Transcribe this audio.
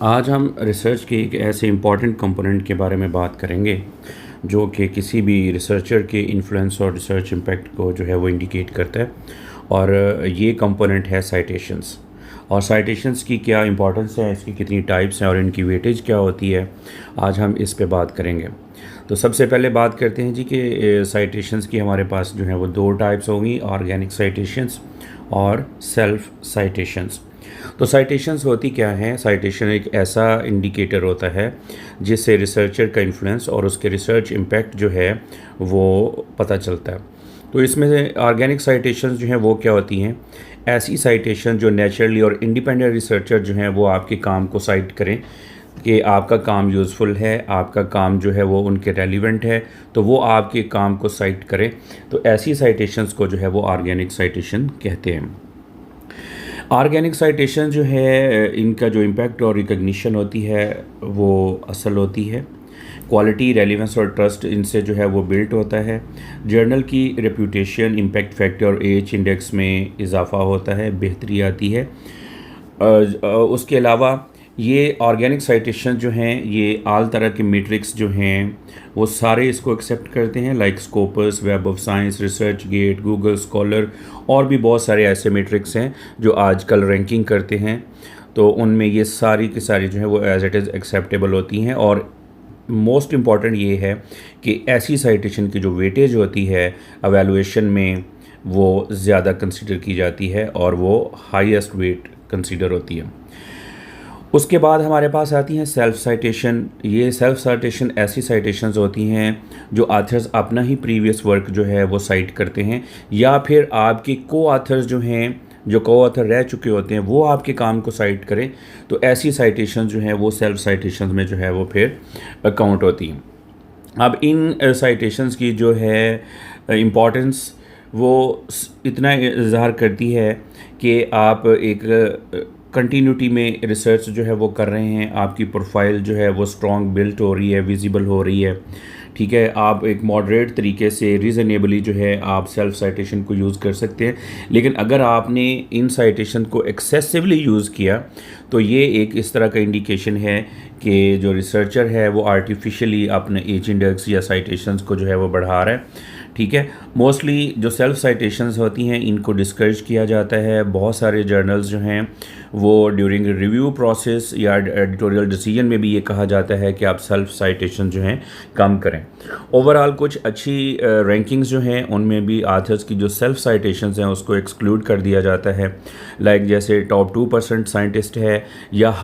आज हम रिसर्च के एक ऐसे इम्पॉर्टेंट कंपोनेंट के बारे में बात करेंगे जो कि किसी भी रिसर्चर के इन्फ्लुएंस और रिसर्च इम्पैक्ट को जो है वो इंडिकेट करता है। और ये कंपोनेंट है साइटेशंस। और साइटेशंस की क्या इंपॉर्टेंस है, इसकी कितनी टाइप्स हैं और इनकी वेटेज क्या होती है, आज हम इस पे बात करेंगे। तो सबसे पहले बात करते हैं जी कि साइटेशंस की हमारे पास जो है वो दो टाइप्स होंगी, ऑर्गेनिक साइटेशंस और सेल्फ साइटेशंस। तो साइटेशंस होती क्या हैं? साइटेशन एक ऐसा इंडिकेटर होता है जिससे रिसर्चर का इन्फ्लुएंस और उसके रिसर्च इम्पैक्ट जो है वो पता चलता है। तो इसमें से ऑर्गेनिक साइटेशंस जो हैं वो क्या होती हैं? ऐसी साइटेशन जो नेचुरली और इंडिपेंडेंट रिसर्चर जो हैं वो आपके काम को साइट करें कि आपका काम यूज़फुल है, आपका काम जो है वो उनके रेलिवेंट है, तो वो आपके काम को साइट करें। तो ऐसी साइटेशंस को जो है वो ऑर्गेनिक साइटेशन कहते हैं। ऑर्गेनिक साइटेशन जो है इनका जो इम्पैक्ट और रिकग्निशन होती है वो असल होती है। क्वालिटी, रेलिवेंस और ट्रस्ट इनसे जो है वो बिल्ट होता है। जर्नल की रेप्यूटेशन, इम्पैक्ट फैक्टर और एच इंडेक्स में इजाफा होता है, बेहतरी आती है। उसके अलावा ये ऑर्गेनिक साइटेशन जो हैं ये आल तरह के मैट्रिक्स जो हैं वो सारे इसको एक्सेप्ट करते हैं, like Scopus, web of science, research gate, Google scholar और भी बहुत सारे ऐसे मैट्रिक्स हैं जो आजकल रैंकिंग करते हैं। तो उनमें ये सारी की सारी जो है वो एज इट इज़ एक्सेप्टेबल होती हैं। और मोस्ट इम्पॉर्टेंट ये है कि ऐसी साइटेशन की जो वेटेज होती है एवेलुएशन में वो ज़्यादा कंसिडर की जाती है और वो हाईएस्ट वेट कंसिडर होती है। उसके बाद हमारे पास आती हैं सेल्फ साइटेशन। ये सेल्फ साइटेशन ऐसी साइटेशंस होती हैं जो आथर्स अपना ही प्रीवियस वर्क जो है वो साइट करते हैं, या फिर आपके को आथर्स जो हैं, जो को आथर रह चुके होते हैं, वो आपके काम को साइट करें। तो ऐसी साइटेशन जो हैं वो सेल्फ साइटेशन में जो है वो फिर काउंट होती हैं। अब इन साइटेशंस की जो है इम्पॉर्टेंस वो इतना इज़हार करती है कि आप एक कंटिन्यूटी में रिसर्च जो है वो कर रहे हैं, आपकी प्रोफाइल जो है वो स्ट्रॉन्ग बिल्ट हो रही है, विजिबल हो रही है। ठीक है, आप एक मॉडरेट तरीके से रीज़नेबली जो है आप सेल्फ साइटेशन को यूज़ कर सकते हैं। लेकिन अगर आपने इन साइटेशन को एक्सेसिवली यूज़ किया तो ये एक इस तरह का इंडिकेशन है कि जो रिसर्चर है वो आर्टिफिशियली अपने एज इंडेक्स या साइटेशंस को जो है वो बढ़ा रहा है। ठीक है, मोस्टली जो सेल्फ साइटेशंस होती हैं इनको डिस्करेज किया जाता है। बहुत सारे जर्नल्स जो हैं वो ड्यूरिंग रिव्यू प्रोसेस या एडिटोरियल डिसीजन में भी ये कहा जाता है कि आप सेल्फ साइटेशन जो हैं कम करें। ओवरऑल कुछ अच्छी रैंकिंग्स जो हैं उनमें भी आथर्स की जो सेल्फ साइटेशंस हैं उसको एक्सक्लूड कर दिया जाता है, लाइक जैसे टॉप 2% साइंटिस्ट है या